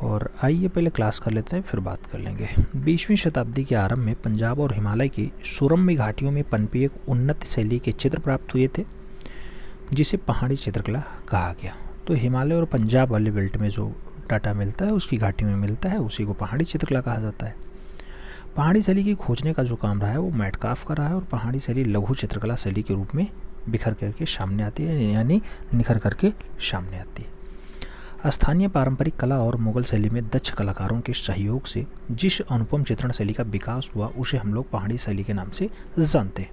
और आइए पहले क्लास कर लेते हैं, फिर बात कर लेंगे। 20वीं शताब्दी के आरंभ में पंजाब और हिमालय की सुरम्य घाटियों में पनपी एक उन्नत शैली के चित्र प्राप्त हुए थे, जिसे पहाड़ी चित्रकला कहा गया। तो हिमालय और पंजाब वाले बेल्ट में जो डाटा मिलता है, उसकी घाटी में मिलता है, उसी को पहाड़ी चित्रकला कहा जाता है। पहाड़ी शैली की खोजने का जो काम रहा है वो मेटकाफ का रहा है, और पहाड़ी शैली लघु चित्रकला शैली के रूप में बिखर करके सामने आती है, यानी निखर करके सामने आती है। स्थानीय पारंपरिक कला और मुगल शैली में दक्ष कलाकारों के सहयोग से जिस अनुपम चित्रण शैली का विकास हुआ, उसे हम लोग पहाड़ी शैली के नाम से जानते हैं।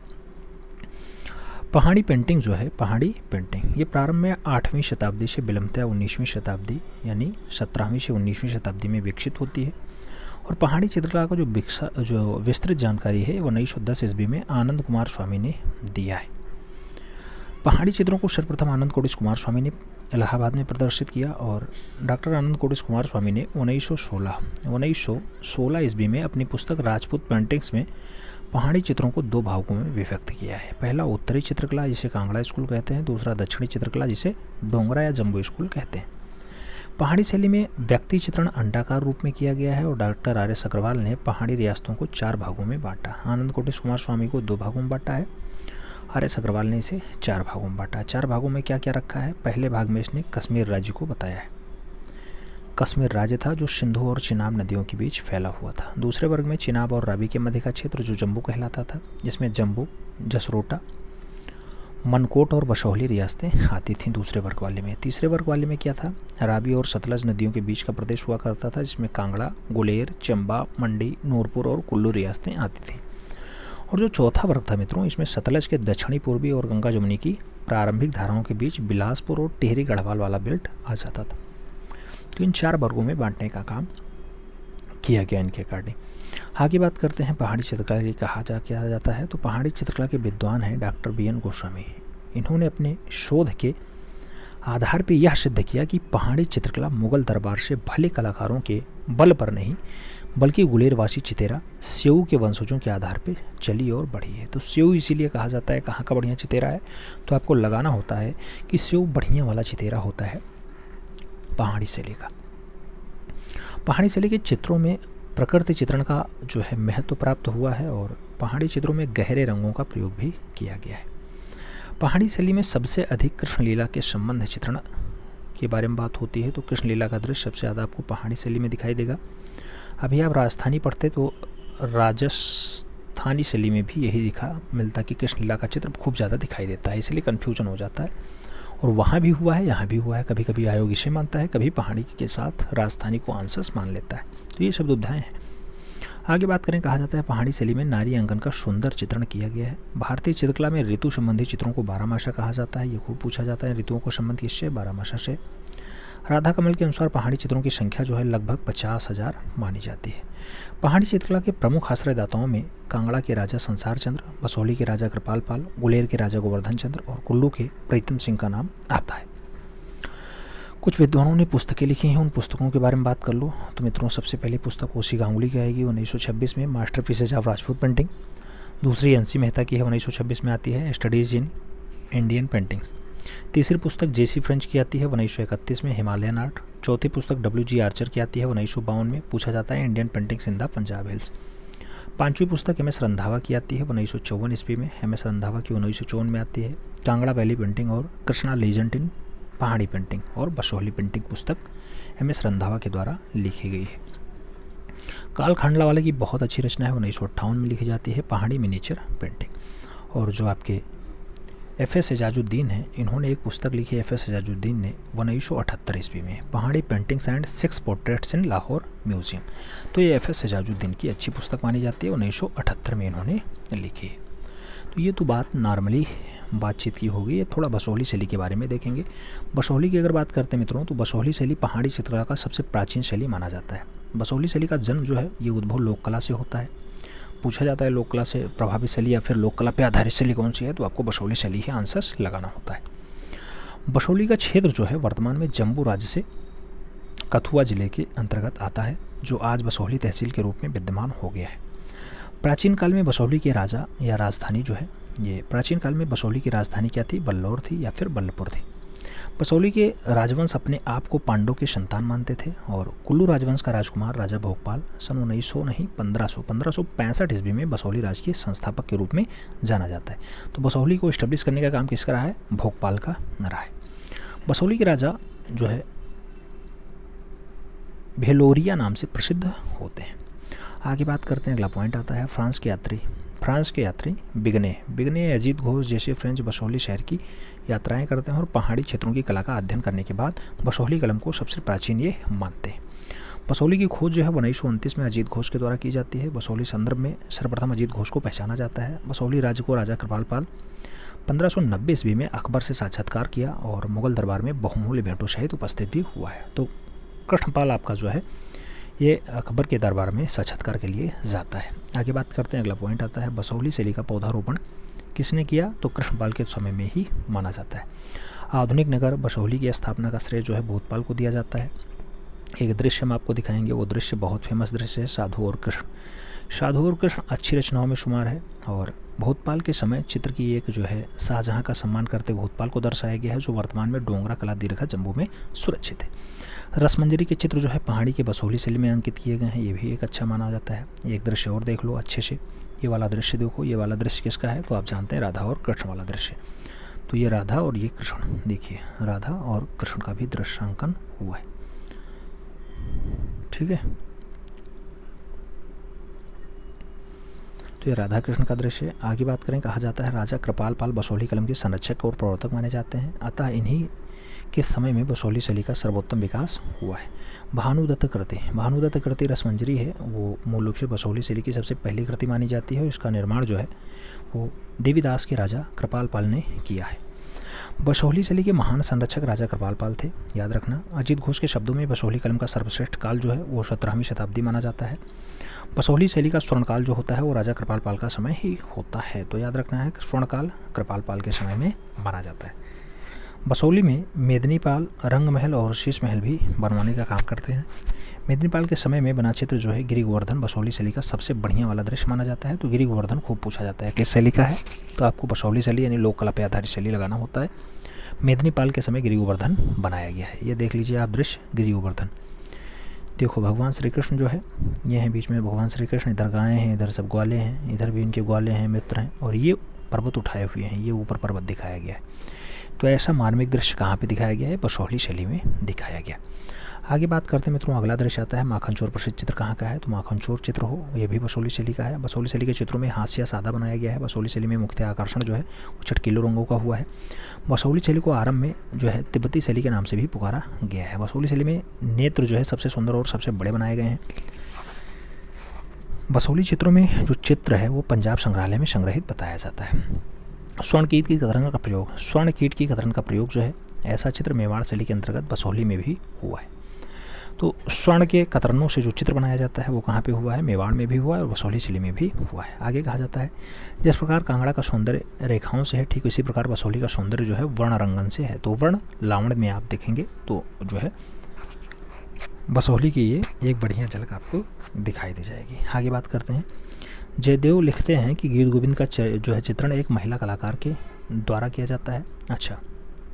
पहाड़ी पेंटिंग जो है, पहाड़ी पेंटिंग ये प्रारंभ में 8वीं शताब्दी से विलंबतः 19वीं शताब्दी यानी 17वीं से 19वीं शताब्दी में विकसित होती है। और पहाड़ी चित्रकला का जो विस्तृत जानकारी है वो 1910 ईस्वी में आनंद कुमार स्वामी ने दिया है। पहाड़ी चित्रों को सर्वप्रथम आनंद कोटिश कुमार स्वामी ने इलाहाबाद में प्रदर्शित किया, और डॉक्टर आनंद कोटिश कुमार स्वामी ने 1916 ईस्वी में अपनी पुस्तक राजपूत पेंटिंग्स में पहाड़ी चित्रों को 2 भागों में विभक्त किया है। पहला उत्तरी चित्रकला, जिसे कांगड़ा स्कूल कहते हैं, दूसरा दक्षिणी चित्रकला, जिसे डोंगरा या जम्बू स्कूल कहते हैं। पहाड़ी शैली में व्यक्ति चित्रण अंडाकार रूप में किया गया है, और डॉक्टर RS अग्रवाल ने पहाड़ी रियासतों को 4 भागों में बांटा। आनंद कोटिश कुमार स्वामी को 2 भागों में बांटा है, RS अग्रवाल ने इसे 4 भागों में बांटा। 4 भागों में क्या क्या रखा है? पहले भाग में इसने कश्मीर राज्य को बताया है। कश्मीर राज्य था जो सिंधु और चिनाब नदियों के बीच फैला हुआ था। दूसरे वर्ग में चिनाब और रावी के मध्य का क्षेत्र जो जम्मू कहलाता था, जिसमें जम्मू, जसरोटा, मनकोट और बसोहली रियासतें आती थीं दूसरे वर्ग वाले में। तीसरे वर्ग वाले में क्या था? रावी और सतलज नदियों के बीच का प्रदेश हुआ करता था, जिसमें कांगड़ा, गुलेर, चंबा, मंडी, नूरपुर और कुल्लू रियासतें आती थीं। और जो चौथा वर्ग था मित्रों, इसमें सतलज के दक्षिणी पूर्वी और गंगा जमुनी की प्रारंभिक धाराओं के बीच बिलासपुर और टिहरी गढ़वाल वाला बेल्ट आ जाता था। तो इन 4 वर्गों में बांटने का काम किया गया इनके अकॉर्डिंग। आगे बात करते हैं पहाड़ी चित्रकला की किया जाता है। तो पहाड़ी चित्रकला के विद्वान हैं डॉक्टर BN गोस्वामी। इन्होंने अपने शोध के आधार पर यह सिद्ध किया कि पहाड़ी चित्रकला मुगल दरबार से भले कलाकारों के बल पर नहीं, बल्कि गुलेरवासी चितेरा स्यऊ के वंशजों के आधार पर चली और बढ़ी है। तो स्यऊ इसीलिए कहा जाता है, कहाँ का बढ़िया चितेरा है, तो आपको लगाना होता है कि स्यऊ बढ़िया वाला चितेरा होता है पहाड़ी शैली का। पहाड़ी शैली के चित्रों में प्रकृति चित्रण का जो है महत्व प्राप्त हुआ है, और पहाड़ी चित्रों में गहरे रंगों का प्रयोग भी किया गया है। पहाड़ी शैली में सबसे अधिक कृष्णलीला के संबंध चित्रण के बारे में बात होती है। तो कृष्णलीला का दृश्य सबसे ज़्यादा आपको पहाड़ी शैली में दिखाई देगा। अभी आप राजस्थानी पढ़ते तो राजस्थानी शैली में भी यही मिलता कि कृष्णलीला का चित्र खूब ज़्यादा दिखाई देता है, इसलिए कन्फ्यूजन हो जाता है। और वहाँ भी हुआ है, यहाँ भी हुआ है। कभी कभी आयोग इसे मानता है, कभी पहाड़ी के साथ राजस्थानी को आंसर्स मान लेता है। तो ये सब दुविधाएं हैं। आगे बात करें, कहा जाता है पहाड़ी शैली में नारी अंगन का सुंदर चित्रण किया गया है। भारतीय चित्रकला में ऋतु संबंधी चित्रों को बारहमासा कहा जाता है। ये खूब पूछा जाता है, ऋतुओं को संबंध किससे? बारहमासा से। राधा कमल के अनुसार पहाड़ी चित्रों की संख्या जो है लगभग 50,000 मानी जाती है। पहाड़ी चित्रकला के प्रमुख आश्रयदाताओं में कांगड़ा के राजा संसार चंद्र, बसोहली के राजा कृपाल पाल, गुलेर के राजा गोवर्धन चंद्र और कुल्लू के प्रीतम सिंह का नाम आता है। कुछ विद्वानों ने पुस्तकें लिखी हैं, उन पुस्तकों के बारे में बात कर लो। तो मित्रों, सबसे पहली पुस्तक ओसी गांगुली की आएगी 1926 में, मास्टरपीसेज ऑफ राजपूत पेंटिंग। दूसरी NC मेहता की है, 1926 में आती है, स्टडीज इन इंडियन पेंटिंग्स। तीसरी पुस्तक JC फ्रेंच की आती है 1931 में, हिमालयन आर्ट। चौथी पुस्तक WG आर्चर की आती है 1952 में, पूछा जाता है, Indian paintings in the Punjab hills. पांचवी पुस्तक MS रंधावा की आती है 1954 ईस्वी में, MS रंधावा की 1954 में आती है। कांगड़ा वैली पेंटिंग और कृष्णा लीजेंड इन पहाड़ी पेंटिंग और बसोहली पेंटिंग पुस्तक MS रंधावा के द्वारा लिखी गई है। काल खांडलावाले की बहुत अच्छी रचना है, 1958 में लिखी जाती है, पहाड़ी मिनीचर पेंटिंग। और जो आपके FS एजाजुद्दीन हैं, इन्होंने एक पुस्तक लिखी है, FS एजाजुद्दीन ने 1978 ईस्वी में, पहाड़ी paintings and 6 portraits in Lahore museum. तो ये FS एजाजुद्दीन की अच्छी पुस्तक मानी जाती है, 1978 में इन्होंने लिखी है। तो ये तो बात नॉर्मली बातचीत की होगी। ये थोड़ा बसोहली शैली के बारे में देखेंगे। बसोहली की अगर बात करते हैं मित्रों, तो बसोहली शैली पहाड़ी चित्रकला का सबसे प्राचीन शैली माना जाता है। बसोहली शैली का जन्म जो है ये उद्भव लोक कला से होता है। पूछा जाता है लोक कला से प्रभावित शैली या फिर लोक कला पर आधारित शैली कौन सी है, तो आपको बसोहली शैली ही आंसर्स लगाना होता है। बसोहली का क्षेत्र जो है वर्तमान में जम्मू राज्य से कठुआ जिले के अंतर्गत आता है, जो आज बसोहली तहसील के रूप में विद्यमान हो गया है। प्राचीन काल में बसोहली के राजा या राजधानी जो है, ये प्राचीन काल में बसोहली की राजधानी क्या थी? बल्लौर थी या फिर बल्लभपुर थी। बसोहली के राजवंश अपने आप को पांडवों के संतान मानते थे और कुल्लू राजवंश का राजकुमार राजा भोपाल सन 1565 ईस्वी में बसोहली राज के संस्थापक के रूप में जाना जाता है। तो बसोहली को इस्टेब्लिश करने का काम किसका रहा है? भोपाल का रहा है। बसोहली के राजा जो है भेलोरिया नाम से प्रसिद्ध होते हैं। आगे बात करते हैं, अगला पॉइंट आता है फ्रांस के यात्री बिगने अजीत घोष जैसे फ्रेंच बसोहली शहर की यात्राएं करते हैं और पहाड़ी क्षेत्रों की कला का अध्ययन करने के बाद बसोहली कलम को सबसे प्राचीन ये मानते हैं। बसोहली की खोज जो है 1929 में अजीत घोष के द्वारा की जाती है। बसोहली संदर्भ में सर्वप्रथम अजीत घोष को पहचाना जाता है। बसोहली राज्य को राजा कृपाल पाल 1590 ईस्वी में अकबर से साक्षात्कार किया और मुगल दरबार में बहुमूल्य भेंटों सहित उपस्थित भी हुआ है। तो कृष्णपाल आपका जो है ये अकबर के दरबार में साक्षात्कार के लिए जाता है। आगे बात करते हैं, अगला पॉइंट आता है बसोहली शैली का पौधारोपण किसने किया? तो कृष्णपाल के समय में ही माना जाता है। आधुनिक नगर बसोहली की स्थापना का श्रेय जो है भूतपाल को दिया जाता है। एक दृश्य हम आपको दिखाएंगे, वो दृश्य बहुत फेमस दृश्य है, साधु और कृष्ण अच्छी रचनाओं में शुमार है और भूतपाल के समय चित्र की एक जो है शाहजहाँ का सम्मान करते भूतपाल को दर्शाया गया है, जो वर्तमान में डोंगरा कला दीर्घा जम्मू में सुरक्षित है। रसमंजरी के चित्र जो है पहाड़ी के बसोहली शैली में अंकित किए गए हैं, ये भी एक अच्छा माना जाता है। एक दृश्य और देख लो अच्छे से, ये वाला दृश्य देखो, ये वाला दृश्य किसका है? तो आप जानते हैं राधा और कृष्ण वाला दृश्य। तो ये राधा और ये कृष्ण, देखिए राधा और कृष्ण का भी दृश्यांकन हुआ है, ठीक है। तो ये राधा कृष्ण का दृश्य है। आगे बात करें, कहा जाता है राजा कृपाल पाल बसोहली कलम के संरक्षक और प्रवर्तक माने जाते हैं, अतः इन्हीं के समय में बसोहली शैली का सर्वोत्तम विकास हुआ है। भानुदत्त कृति रसमंजरी है, वो मूल रूप से बसोहली शैली की सबसे पहली कृति मानी जाती है। इसका निर्माण जो है वो देवीदास के राजा कृपाल पाल ने किया है। बसोहली शैली के महान संरक्षक राजा कृपाल पाल थे, याद रखना। अजीत घोष के शब्दों में बसोहली कलम का सर्वश्रेष्ठ काल जो है वो 17वीं शताब्दी माना जाता है। बसोहली शैली का स्वर्णकाल जो होता है वो राजा कृपाल पाल का समय ही होता है, तो याद रखना है स्वर्णकाल कृपाल पाल के समय में माना जाता है। बसोहली में मेदिनीपाल रंग महल और शीश महल भी बनवाने का काम करते हैं। मेदिनीपाल के समय में बना चित्र जो है गिरि गोवर्धन बसोहली शैली का सबसे बढ़िया वाला दृश्य माना जाता है। तो गिरि गोवर्धन खूब पूछा जाता है किस शैली का है, तो आपको बसोहली शैली यानी लोक कला पे आधारित शैली लगाना होता है। मेदिनीपाल के समय गिरि गोवर्धन बनाया गया है, ये देख लीजिए आप दृश्य गिरि गोवर्धन। देखो भगवान श्री कृष्ण जो है ये हैं बीच में भगवान श्री कृष्ण, इधर गायें हैं, इधर सब ग्वाले हैं, इधर भी इनके ग्वाले हैं, मित्र हैं, और ये पर्वत उठाए हुए हैं, ये ऊपर पर्वत दिखाया गया है। तो ऐसा मार्मिक दृश्य कहाँ पे दिखाया गया है? बसोहली शैली में दिखाया गया। आगे बात करते हैं मित्रों, अगला दृश्य आता है माखन चोर। प्रसिद्ध चित्र कहाँ का है? तो माखन चोर चित्र हो, ये भी बसोहली शैली का है। बसोहली शैली के चित्रों में हास्य सादा बनाया गया है। बसोहली शैली में मुख्य आकर्षण जो है वो चटकीले रंगों का हुआ है। बसोहली शैली को आरंभ में जो है तिब्बती शैली के नाम से भी पुकारा गया है। बसोहली शैली में नेत्र जो है सबसे सुंदर और सबसे बड़े बनाए गए हैं। बसोहली चित्रों में जो चित्र है वो पंजाब संग्रहालय में संग्रहित बताया जाता है। स्वर्ण कीट की कतरन का प्रयोग जो है ऐसा चित्र मेवाड़ शैली के अंतर्गत बसोहली में भी हुआ है। तो स्वर्ण के कतरनों से जो चित्र बनाया जाता है वो कहाँ पे हुआ है? मेवाड़ में भी हुआ है और बसोहली शैली में भी हुआ है। आगे कहा जाता है जिस प्रकार कांगड़ा का सौंदर्य रेखाओं से है, ठीक इसी प्रकार बसोहली का सौंदर्य जो है वर्ण रंगन से है। तो वर्ण लावण में आप देखेंगे तो जो है बसोहली की ये एक बढ़िया झलक आपको दिखाई दे जाएगी। आगे बात करते हैं, जयदेव लिखते हैं कि गीत गोविंद का जो है चित्रण एक महिला कलाकार के द्वारा किया जाता है। अच्छा,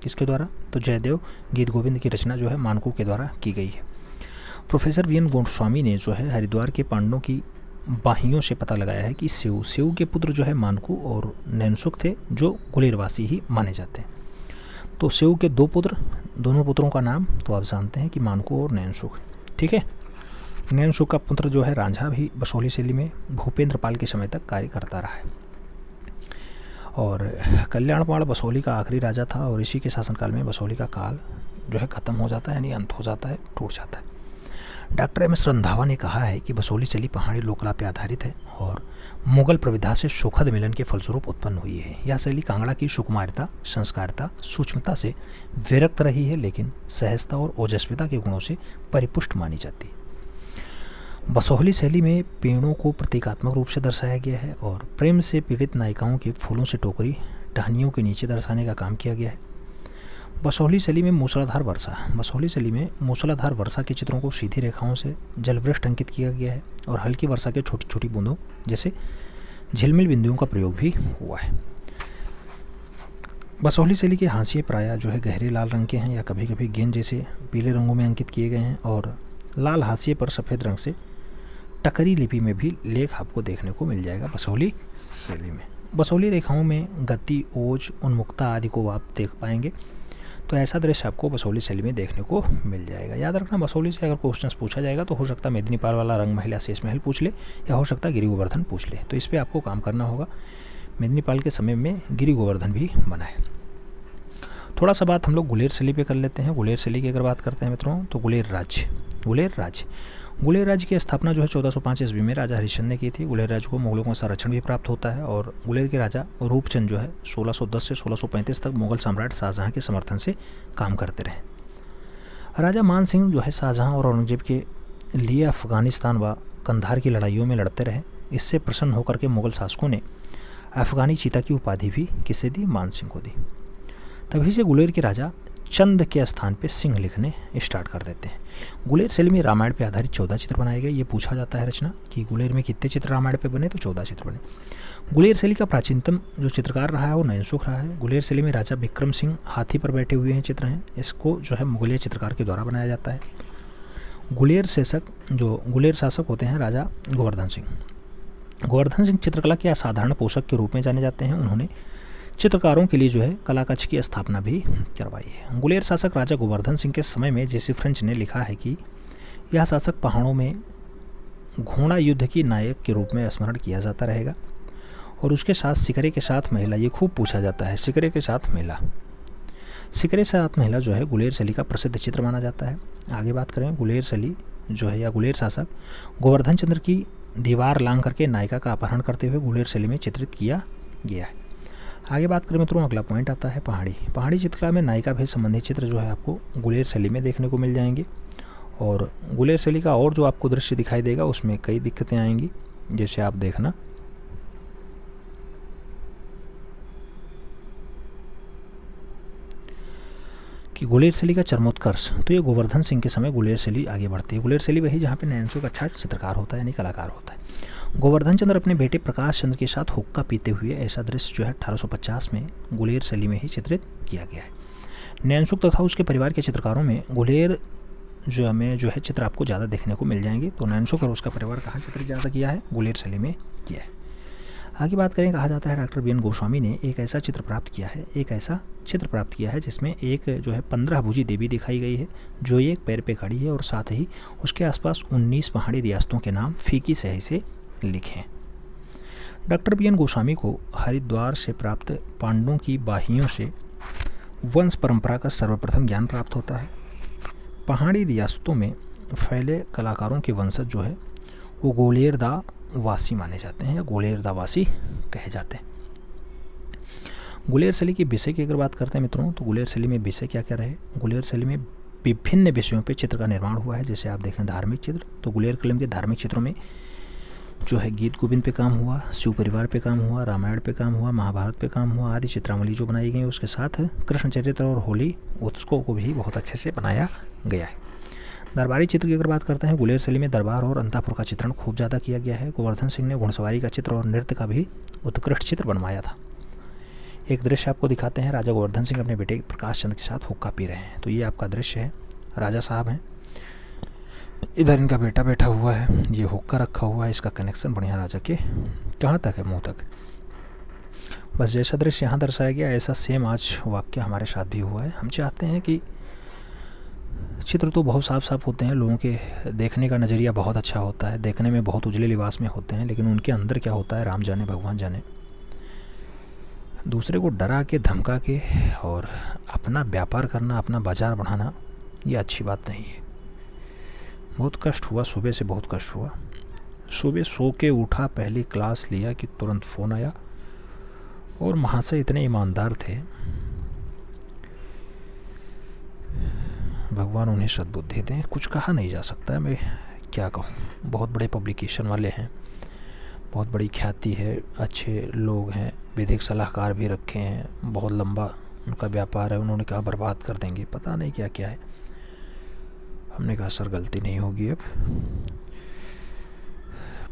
किसके द्वारा? तो जयदेव गीत गोविंद की रचना जो है मानकू के द्वारा की गई है। प्रोफेसर वी एन गोस्वामी ने जो है हरिद्वार के पांडवों की बाहियों से पता लगाया है कि सेऊ के पुत्र जो है मानकू और नैनसुख थे, जो गुलेरवासी ही माने जाते हैं। तो सेऊ के दोनों पुत्रों का नाम तो आप जानते हैं कि मानकू और नैनसुख, ठीक है। नैनसुख का पुत्र जो है रांझा भी बसोहली शैली में भूपेंद्र पाल के समय तक कार्य करता रहा है। और कल्याणपाल बसोहली का आखिरी राजा था और इसी के शासनकाल में बसोहली का काल जो है ख़त्म हो जाता है, यानी अंत हो जाता है, टूट जाता है। डॉक्टर एम एस रंधावा ने कहा है कि बसोहली शैली पहाड़ी लोककला पर आधारित है और मुगल प्रविधा से सुखद मिलन के फलस्वरूप उत्पन्न हुई है। यह शैली कांगड़ा की सुकुमारता, संस्कारता, सूक्ष्मता से विरक्त रही है, लेकिन सहजता और ओजस्विता के गुणों से परिपुष्ट मानी जाती है। बसोहली शैली में पेड़ों को प्रतीकात्मक रूप से दर्शाया गया है और प्रेम से पीड़ित नायिकाओं की फूलों से टोकरी टहनियों के नीचे दर्शाने का काम किया गया है। बसोहली शैली में मूसलाधार वर्षा के चित्रों को सीधी रेखाओं से जलवृष्ट अंकित किया गया है और हल्की वर्षा के छोटी छोटी बूंदों जैसे झिलमिल बिंदुओं का प्रयोग भी हुआ है। बसोहली शैली के हाशिए प्रायः जो है गहरे लाल रंग के हैं या कभी कभी गेंद जैसे पीले रंगों में अंकित किए गए हैं, और लाल हाशिए पर सफ़ेद रंग से टकरी लिपि में भी लेख आपको देखने को मिल जाएगा बसोहली शैली में। बसोहली रेखाओं में गति, ओज, उन्मुक्ता आदि को आप देख पाएंगे। तो ऐसा दृश्य आपको बसोहली शैली में देखने को मिल जाएगा। याद रखना, बसोहली से अगर क्वेश्चंस पूछा जाएगा तो हो सकता है मेदिनीपाल वाला रंग महल या शेष महल पूछ ले, या हो सकता है गिरि गोवर्धन पूछ ले। तो इस पर आपको काम करना होगा। मेदिनीपाल के समय में गिरि गोवर्धन भी बना है। थोड़ा सा बात हम लोग गुलेर शैली पे कर लेते हैं। गुलेर शैली की अगर बात करते हैं मित्रों, तो गुलेर राज्य की स्थापना जो है 1405 ईस्वी में राजा हरिश्चंद्र ने की थी। गुलेर राज्य को मुगलों का संरक्षण भी प्राप्त होता है, और गुलेर के राजा रूपचंद जो है 1610 से 1635 तक मुगल सम्राट शाहजहाँ के समर्थन से काम करते रहे। राजा मान सिंह जो है शाहजहाँ और औरंगजेब के लिए अफगानिस्तान व कंधार की लड़ाइयों में लड़ते रहे। इससे प्रसन्न होकर के मुगल शासकों ने अफगानी चीता की उपाधि भी किसे दी? मान सिंह को दी। तभी से गुलेर के राजा चंद के स्थान पे सिंह लिखने स्टार्ट कर देते हैं। गुलेर शैली में रामायण पे आधारित 14 चित्र बनाए गए। ये पूछा जाता है रचना कि गुलेर में कितने चित्र रामायण पे बने, तो 14 चित्र बने। गुलेर शैली का प्राचीनतम जो चित्रकार रहा है वो नैनसुख रहा है। गुलेर शैली में राजा विक्रम सिंह हाथी पर बैठे हुए हैं चित्र हैं। इसको जो है मुगलिया चित्रकार के द्वारा बनाया जाता है। गुलेर शासक होते हैं राजा गोवर्धन सिंह। गोवर्धन सिंह चित्रकला के असाधारण पोषक के रूप में जाने जाते हैं। उन्होंने चित्रकारों के लिए जो है कला कक्ष की स्थापना भी करवाई है। गुलेर शासक राजा गोवर्धन सिंह के समय में जेसी फ्रेंच ने लिखा है कि यह शासक पहाड़ों में घोड़ा युद्ध की नायक के रूप में स्मरण किया जाता रहेगा। और उसके साथ सिकरे के साथ महिला, ये खूब पूछा जाता है, सिकरे के साथ महिला जो है गुलेर शैली का प्रसिद्ध चित्र माना जाता है। आगे बात करें, गुलेर शैली जो है या गुलेर शासक गोवर्धन चंद्र की दीवार लांघ करके नायिका का अपहरण करते हुए गुलेर शैली में चित्रित किया गया है। आगे बात करें मित्रों, अगला पॉइंट आता है पहाड़ी चित्रकला में नायिका भेद संबंधी चित्र जो है आपको गुलेर शैली में देखने को मिल जाएंगे। और गुलेर शैली का और जो आपको दृश्य दिखाई देगा उसमें कई दिक्कतें आएंगी, जैसे आप देखना कि गुलेर शैली का चरमोत्कर्ष, तो ये गोवर्धन सिंह के समय गुलेर शैली आगे बढ़ती है। गुलेर शैली वही जहाँ पे नैनसुख अच्छा चित्रकार होता है, यानी कलाकार होता है। गोवर्धन चंद्र अपने बेटे प्रकाश चंद्र के साथ हुक्का पीते हुए, ऐसा दृश्य जो है 1850 में गुलेर शैली में ही चित्रित किया गया है। नैनसुख तथा उसके परिवार के चित्रकारों में गुलेर जो है चित्र आपको ज़्यादा देखने को मिल जाएंगे। तो नैनसुख और उसका परिवार कहाँ चित्रित ज़्यादा किया है? गुलेर शैली में किया है। आगे बात करें, कहा जाता है डॉक्टर बी एन गोस्वामी ने एक ऐसा चित्र प्राप्त किया है जिसमें एक जो है 15 भुजी देवी दिखाई गई है, जो एक पैर पे खड़ी है, और साथ ही उसके आसपास 19 पहाड़ी रियासतों के नाम फीकी स्याही से लिखे हैं। डॉक्टर बी एन गोस्वामी को हरिद्वार से प्राप्त पांडवों की बाहियों से वंश परंपरा का सर्वप्रथम ज्ञान प्राप्त होता है। पहाड़ी रियासतों में फैले कलाकारों के वंशज जो है वो गोलेरदा वासी माने जाते हैं, या गोलेरदा वासी कहे जाते हैं। गुलेर शैली के विषय की अगर बात करते हैं मित्रों, तो गुलेर शैली में विषय क्या क्या रहे? गुलेर शैली में विभिन्न विषयों पे चित्र का निर्माण हुआ है। जैसे आप देखें धार्मिक चित्र, तो गुलेर कलम के धार्मिक चित्रों में जो है गीत गोविंद पे काम हुआ, शिव परिवार पे काम हुआ, रामायण पे काम हुआ, महाभारत पे काम हुआ आदि चित्रावली जो बनाई गई, उसके साथ कृष्ण चरित्र और होली उत्सवों को भी बहुत अच्छे से बनाया गया है। दरबारी चित्र की अगर बात करते हैं, गुलेर शैली में दरबार और अंतापुर का चित्रण खूब ज़्यादा किया गया है। गोवर्धन सिंह ने घुड़सवारी का चित्र और नृत्य का भी उत्कृष्ट चित्र बनवाया था। एक दृश्य आपको दिखाते हैं, राजा गोवर्धन सिंह अपने बेटे प्रकाश चंद्र के साथ हुक्का पी रहे हैं। तो ये आपका दृश्य है, राजा साहब हैं, इधर इनका बेटा बैठा हुआ है, ये हुक्का रखा हुआ है, इसका कनेक्शन बढ़िया राजा के कहाँ तक है? मुँह तक। बस जैसा दृश्य यहाँ दर्शाया गया ऐसा सेम आज वाक्य हमारे साथ भी हुआ है। हम चाहते हैं कि चित्र तो बहुत साफ साफ होते हैं, लोगों के देखने का नज़रिया बहुत अच्छा होता है, देखने में बहुत उजले लिबास में होते हैं, लेकिन उनके अंदर क्या होता है राम जाने भगवान जाने। दूसरे को डरा के धमका के और अपना व्यापार करना, अपना बाजार बढ़ाना, ये अच्छी बात नहीं है। बहुत कष्ट हुआ, सुबह से बहुत कष्ट हुआ। सुबह सो के उठा, पहली क्लास लिया कि तुरंत फ़ोन आया, और महाशय इतने ईमानदार थे, भगवान उन्हें सद्बुद्धि दें। कुछ कहा नहीं जा सकता है, मैं क्या कहूँ। बहुत बड़े पब्लिकेशन वाले हैं, बहुत बड़ी ख्याति है, अच्छे लोग हैं, विधिक सलाहकार भी रखे हैं, बहुत लंबा उनका व्यापार है। उन्होंने कहा बर्बाद कर देंगे, पता नहीं क्या क्या है। हमने कहा सर गलती नहीं होगी, अब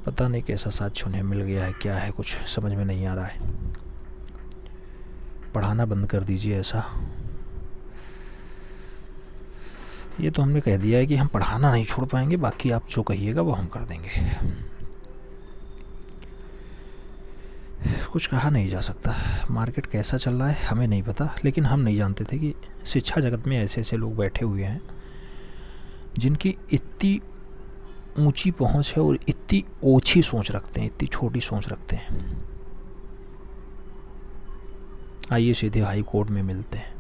पता नहीं कैसा साथ उन्हें मिल गया है, क्या है, कुछ समझ में नहीं आ रहा है। पढ़ाना बंद कर दीजिए ऐसा। ये तो हमने कह दिया है कि हम पढ़ाना नहीं छोड़ पाएंगे, बाकी आप जो कहिएगा वो हम कर देंगे। कुछ कहा नहीं जा सकता, मार्केट कैसा चल रहा है हमें नहीं पता, लेकिन हम नहीं जानते थे कि शिक्षा जगत में ऐसे ऐसे लोग बैठे हुए हैं जिनकी इतनी ऊंची पहुंच है और इतनी ओछी सोच रखते हैं, इतनी छोटी सोच रखते हैं। आइए सीधे हाई कोर्ट में मिलते हैं।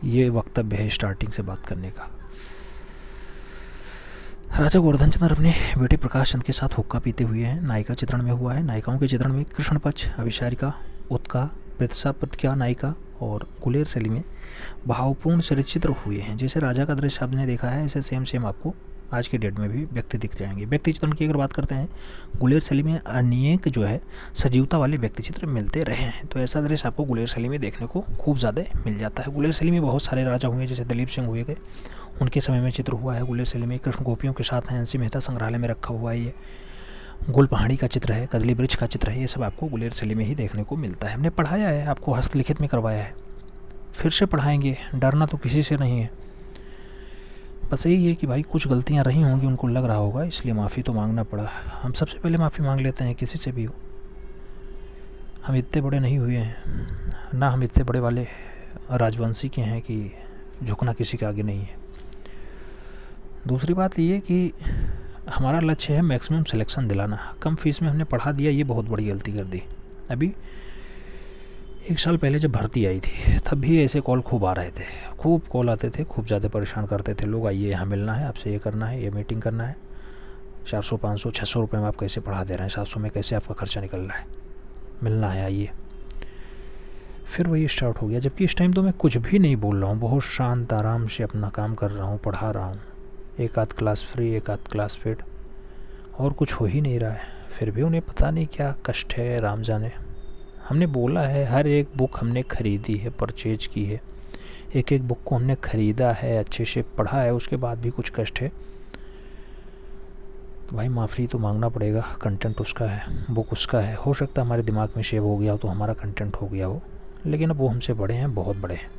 ये वक्तव्य है स्टार्टिंग से बात करने का। राजा गोवर्धन चंद्र अपने बेटे प्रकाश चंद के साथ हुक्का पीते हुए हैं। नायिका चित्रण में हुआ है। नायिकाओं के चित्रण में कृष्ण पक्ष, अभिसारिका, उत्का, प्रीतिशा नायिका और गुलेर शैली में भावपूर्ण चरित्र हुए हैं। जैसे राजा का दृश्य आपने देखा है, ऐसे सेम आपको आज के डेट में भी व्यक्ति दिख जाएंगे। व्यक्ति चित्रण की अगर बात करते हैं, गुलेर शैली में अनेक जो है सजीवता वाले व्यक्ति चित्र मिलते रहे हैं, तो ऐसा दृश्य आपको गुलेर शैली में देखने को खूब ज़्यादा मिल जाता है। गुलेर शैली में बहुत सारे राजा हुए, जैसे दलीप सिंह हुए गए, उनके समय में चित्र हुआ है। गुलेर शैली में कृष्ण गोपियों के साथ हंसी मेहता संग्रहालय में रखा हुआ है। ये गुल पहाड़ी का चित्र है, कदली वृक्ष का चित्र है, ये सब आपको गुलेर शैली में ही देखने को मिलता है। हमने पढ़ाया है, आपको हस्तलिखित में करवाया है, फिर से पढ़ाएंगे, डरना तो किसी से नहीं है। बस यही है कि भाई कुछ गलतियां रही होंगी, उनको लग रहा होगा, इसलिए माफ़ी तो मांगना पड़ा। हम सबसे पहले माफ़ी मांग लेते हैं, किसी से भी हो। हम इतने बड़े नहीं हुए हैं ना, हम इतने बड़े वाले राजवंशी के हैं कि झुकना किसी के आगे नहीं है। दूसरी बात ये कि हमारा लक्ष्य है मैक्सिमम सिलेक्शन दिलाना। कम फीस में हमने पढ़ा दिया, ये बहुत बड़ी गलती कर दी। अभी 1 साल पहले जब भर्ती आई थी, तब भी ऐसे कॉल खूब आ रहे थे, खूब कॉल आते थे, खूब ज़्यादा परेशान करते थे लोग। आइए यहाँ मिलना है, आपसे ये करना है, ये मीटिंग करना है, 400 500 600 रुपये में आप कैसे पढ़ा दे रहे हैं, 700 में कैसे आपका खर्चा निकल रहा है, मिलना है आइए। फिर वही स्टार्ट हो गया। जबकि इस टाइम तो मैं कुछ भी नहीं बोल रहा हूँ, बहुत शांत आराम से अपना काम कर रहा हूँ, पढ़ा रहा हूँ। एक आध क्लास फ्री, एक आध क्लास पेड, और कुछ हो ही नहीं रहा है। फिर भी उन्हें पता नहीं क्या कष्ट है, राम जाने। हमने बोला है, हर एक बुक हमने ख़रीदी है, परचेज की है, एक एक बुक को हमने ख़रीदा है, अच्छे से पढ़ा है, उसके बाद भी कुछ कष्ट है तो भाई माफ़ी तो मांगना पड़ेगा। कंटेंट उसका है, बुक उसका है। हो सकता है हमारे दिमाग में सेव हो गया हो तो हमारा कंटेंट हो गया हो, लेकिन अब वो हमसे बड़े हैं, बहुत बड़े हैं,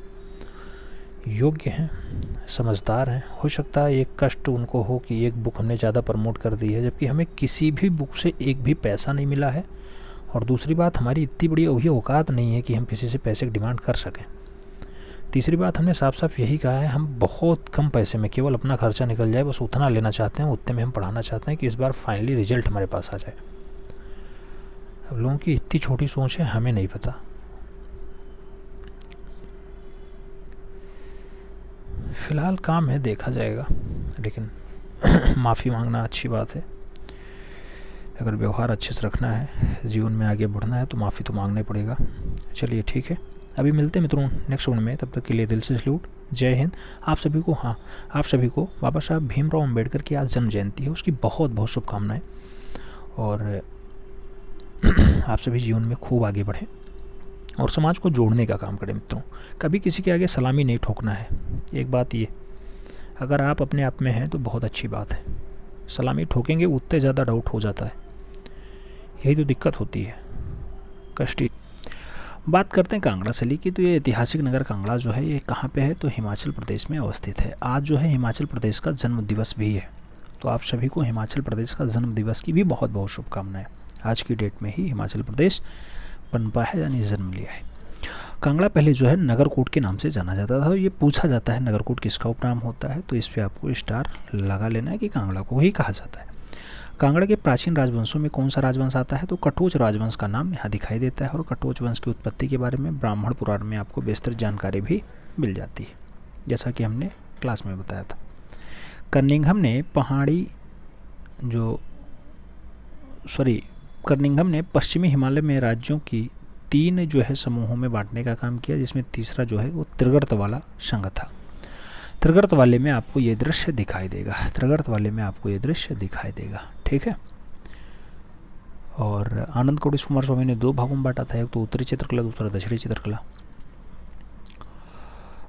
योग्य हैं, समझदार हैं। हो सकता है एक कष्ट उनको हो कि एक बुक हमने ज़्यादा प्रमोट कर दी है, जबकि हमें किसी भी बुक से एक भी पैसा नहीं मिला है। और दूसरी बात, हमारी इतनी बड़ी वही औकात नहीं है कि हम किसी से पैसे की डिमांड कर सकें। तीसरी बात, हमने साफ साफ यही कहा है, हम बहुत कम पैसे में केवल अपना खर्चा निकल जाए बस उतना लेना चाहते हैं, उतने में हम पढ़ाना चाहते हैं कि इस बार फाइनली रिजल्ट हमारे पास आ जाए। अब लोगों की इतनी छोटी सोच है, हमें नहीं पता। फ़िलहाल काम है, देखा जाएगा, लेकिन माफ़ी मांगना अच्छी बात है। अगर व्यवहार अच्छे से रखना है, जीवन में आगे बढ़ना है, तो माफ़ी तो मांगना ही पड़ेगा। चलिए ठीक है, अभी मिलते हैं मित्रों नेक्स्ट वन में। तब तक के लिए दिल से सैल्यूट, जय हिंद। आप सभी को, हाँ, आप सभी को बाबा साहब भीमराव अम्बेडकर की आज जन्म जयंती है, उसकी बहुत बहुत शुभकामनाएँ। और आप सभी जीवन में खूब आगे बढ़ें और समाज को जोड़ने का काम करें मित्रों। कभी किसी के आगे सलामी नहीं ठोकना है। एक बात ये, अगर आप अपने आप में हैं तो बहुत अच्छी बात है, सलामी ठोकेंगे उतने ज़्यादा डाउट हो जाता है, यही तो दिक्कत होती है, कष्टी। बात करते हैं कांगड़ा शैली की। तो ये ऐतिहासिक नगर कांगड़ा जो है, ये कहाँ पे है, तो हिमाचल प्रदेश में अवस्थित है। आज जो है हिमाचल प्रदेश का जन्म दिवस भी है, तो आप सभी को हिमाचल प्रदेश का जन्म दिवस की भी बहुत बहुत शुभकामनाएं। आज की डेट में ही हिमाचल प्रदेश पनपा है, यानी जन्म लिया है। कांगड़ा पहले जो है नगरकोट के नाम से जाना जाता था। ये पूछा जाता है नगरकोट किसका उपनाम होता है, तो इस पर आपको स्टार लगा लेना है कि कांगड़ा को ही कहा जाता है। कांगड़ा के प्राचीन राजवंशों में कौन सा राजवंश आता है, तो कटोच राजवंश का नाम यहाँ दिखाई देता है। और कटोच वंश की उत्पत्ति के बारे में ब्राह्मण पुराण में आपको विस्तृत जानकारी भी मिल जाती है, जैसा कि हमने क्लास में बताया था। कर्निंघम ने पश्चिमी हिमालय में राज्यों की 3 जो है समूहों में बांटने का काम किया, जिसमें तीसरा जो है वो त्रिगर्त वाला संघ था। त्रिगर्त वाले में आपको ये दृश्य दिखाई देगा, त्रिगर्त वाले में आपको ये दृश्य दिखाई देगा, ठीक है। और आनंद कोटिश कुमार स्वामी ने 2 भागों में बांटा था, एक तो उत्तरी चित्रकला, दूसरा दक्षिणी चित्रकला।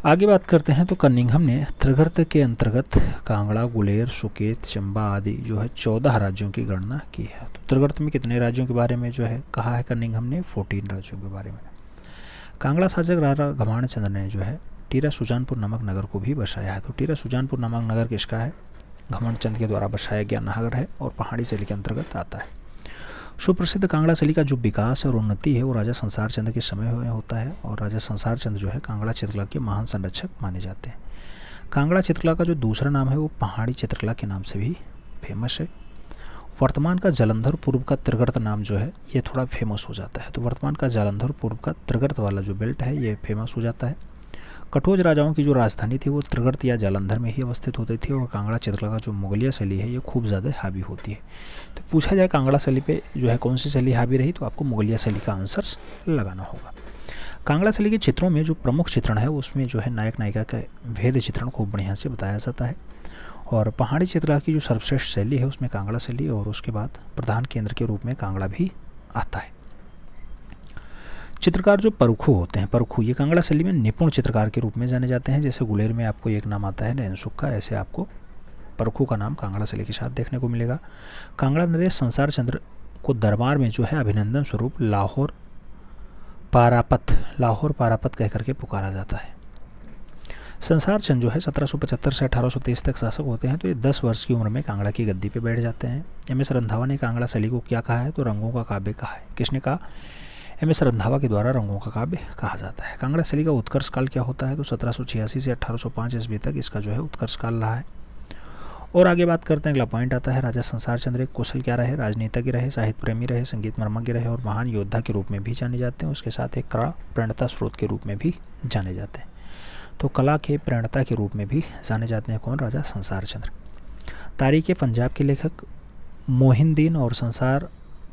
आगे बात करते हैं तो कर्निंघम ने त्रिगर्त के अंतर्गत कांगड़ा, गुलेर, सुकेत, चंबा आदि जो है 14 राज्यों की गणना की है। तो त्रिगर्त में कितने राज्यों के बारे में जो है कहा है कर्निंघम ने, 14 राज्यों के बारे में। कांगड़ा शासक राजा घमाण चंद्र ने जो है टीरा सुजानपुर नामक नगर को भी बसाया है। तो टीरा सुजानपुर नामक नगर किसका है? घमाण चंद्र के द्वारा बसाया गया नगर है और पहाड़ी शैली के अंतर्गत आता है। सुप्रसिद्ध कांगड़ा शैली का जो विकास और उन्नति है वो राजा संसार चंद्र के समय में होता है और राजा संसार चंद्र जो है कांगड़ा चित्रकला के महान संरक्षक माने जाते हैं। कांगड़ा चित्रकला का जो दूसरा नाम है वो पहाड़ी चित्रकला के नाम से भी फेमस है। वर्तमान का जालंधर पूर्व का त्रिगर्त नाम जो है ये थोड़ा फेमस हो जाता है। तो वर्तमान का जालंधर पूर्व का त्रिगर्त वाला जो बेल्ट है ये फेमस हो जाता है। कटोज राजाओं की जो राजधानी थी वो त्रिगर्त या जालंधर में ही अवस्थित होती थी और कांगड़ा चित्रकला का जो मुगलिया शैली है ये खूब ज़्यादा हावी होती है। तो पूछा जाए कांगड़ा शैली पे जो है कौन सी शैली हावी रही, तो आपको मुगलिया शैली का आंसर लगाना होगा। कांगड़ा शैली के चित्रों में जो प्रमुख चित्रण है उसमें जो है नायक नायिका का भेद चित्रण खूब बढ़िया से बताया जाता है। और पहाड़ी चित्रकला की जो सर्वश्रेष्ठ शैली है उसमें कांगड़ा शैली और उसके बाद प्रधान केंद्र के रूप में कांगड़ा भी आता है। चित्रकार जो परखू होते हैं, परखू ये कांगड़ा शैली में निपुण चित्रकार के रूप में जाने जाते हैं। जैसे गुलेर में आपको एक नाम आता है नैनसुख का, ऐसे आपको परखू का नाम कांगड़ा शैली के साथ देखने को मिलेगा। कांगड़ा नरेश संसार चंद्र को दरबार में जो है अभिनंदन स्वरूप लाहौर पारापत कह करके पुकारा जाता है। संसार चंद जो है 1775 से 1823 तक शासक होते हैं। तो ये 10 वर्ष की उम्र में कांगड़ा की गद्दी पे बैठ जाते हैं। एम.एस. रंधावा ने कांगड़ा शैली को क्या कहा है, तो रंगों का काव्य कहा है। किसने कहा? एम.एस. रंधावा के द्वारा रंगों का काव्य कहा जाता है। कांगड़ा शैली का उत्कर्ष काल क्या होता है, तो 1786 से 1805 ईस्वी तक इसका जो है उत्कर्ष काल रहा है। और आगे बात करते हैं, अगला पॉइंट आता है राजा संसार चंद्र एक कुशल क्या रहे, राजनीतिज्ञ रहे, साहित्य प्रेमी रहे, संगीत मर्मज्ञ रहे और महान योद्धा के रूप में भी जाने जाते हैं। उसके साथ एक कला प्रणता स्रोत के रूप में भी जाने जाते हैं। तो कला के प्रणता के रूप में भी जाने जाते हैं कौन? राजा संसार चंद्र। तारीख़ पंजाब के लेखक मोहिउद्दीन और संसार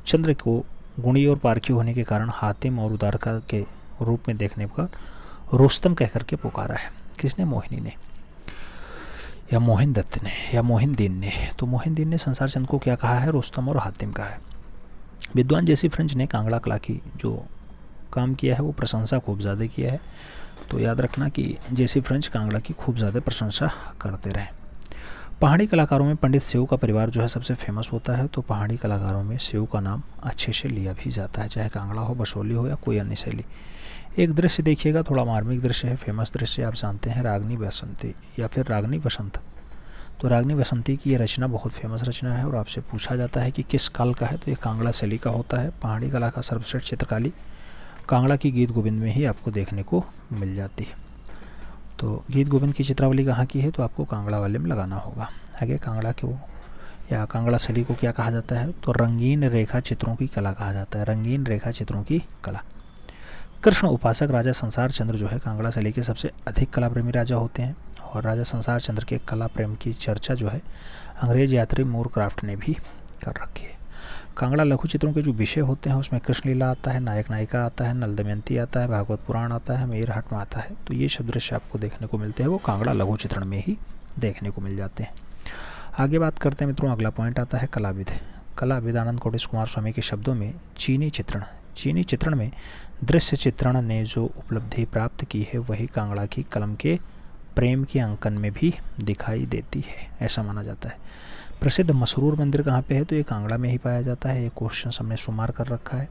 चंद्र को गुणी और पारखी होने के कारण हातिम और उदारका के रूप में देखने पर रुस्तम कह करके पुकारा है। किसने? मोहिनी ने या मोहिनदत्त ने या मोहिउद्दीन ने। तो मोहिउद्दीन ने संसार चंद्र को क्या कहा है? रुस्तम और हातिम कहा है। विद्वान जेसी फ्रेंच ने कांगड़ा कला की जो काम किया है वो प्रशंसा खूब ज़्यादा किया है। तो याद रखना कि जेसी फ्रेंच कांगड़ा की खूब ज़्यादा प्रशंसा करते रहे। पहाड़ी कलाकारों में पंडित सेऊ का परिवार जो है सबसे फेमस होता है। तो पहाड़ी कलाकारों में सेऊ का नाम अच्छे से लिया भी जाता है, चाहे कांगड़ा हो, बसोली हो या कोई अन्य शैली। एक दृश्य देखिएगा, थोड़ा मार्मिक दृश्य है, फेमस दृश्य आप जानते हैं, रागनी बसंती या फिर रागनी वसंत। तो रागनी बसंती की ये रचना बहुत फेमस रचना है और आपसे पूछा जाता है कि किस काल का है, तो ये कांगड़ा शैली का होता है। पहाड़ी कला का सर्वश्रेष्ठ चित्रकारी कांगड़ा की गीत गोविंद में ही आपको देखने को मिल जाती है। तो गीत गोविंद की चित्रावली कहाँ की है, तो आपको कांगड़ा वाले में लगाना होगा। आगे कांगड़ा को या कांगड़ा शैली को क्या कहा जाता है, तो रंगीन रेखा चित्रों की कला कहा जाता है। रंगीन रेखा चित्रों की कला। कृष्ण उपासक राजा संसार चंद्र जो है कांगड़ा शैली के सबसे अधिक कला प्रेमी राजा होते हैं और राजा संसार चंद्र के कला प्रेम की चर्चा जो है अंग्रेज यात्री मूरक्राफ्ट ने भी कर रखी है। कांगड़ा लघु चित्रों के जो विषय होते हैं उसमें कृष्ण लीला आता है, नायक नायिका आता है, नल दमयंती आता है, भागवत पुराण आता है, मेरहट आता है। तो ये सब दृश्य आपको देखने को मिलते हैं वो कांगड़ा लघु चित्रण में ही देखने को मिल जाते हैं। आगे बात करते हैं मित्रों, अगला पॉइंट आता है कलाविद। कलाविद आनंद कोटेश कुमार स्वामी के शब्दों में चीनी चित्रण में दृश्य चित्रण ने जो उपलब्धि प्राप्त की है वही कांगड़ा की कलम के प्रेम के अंकन में भी दिखाई देती है, ऐसा माना जाता है। प्रसिद्ध मसरूर मंदिर कहाँ पे है, तो ये कांगड़ा में ही पाया जाता है। ये क्वेश्चन हमने शुमार कर रखा है।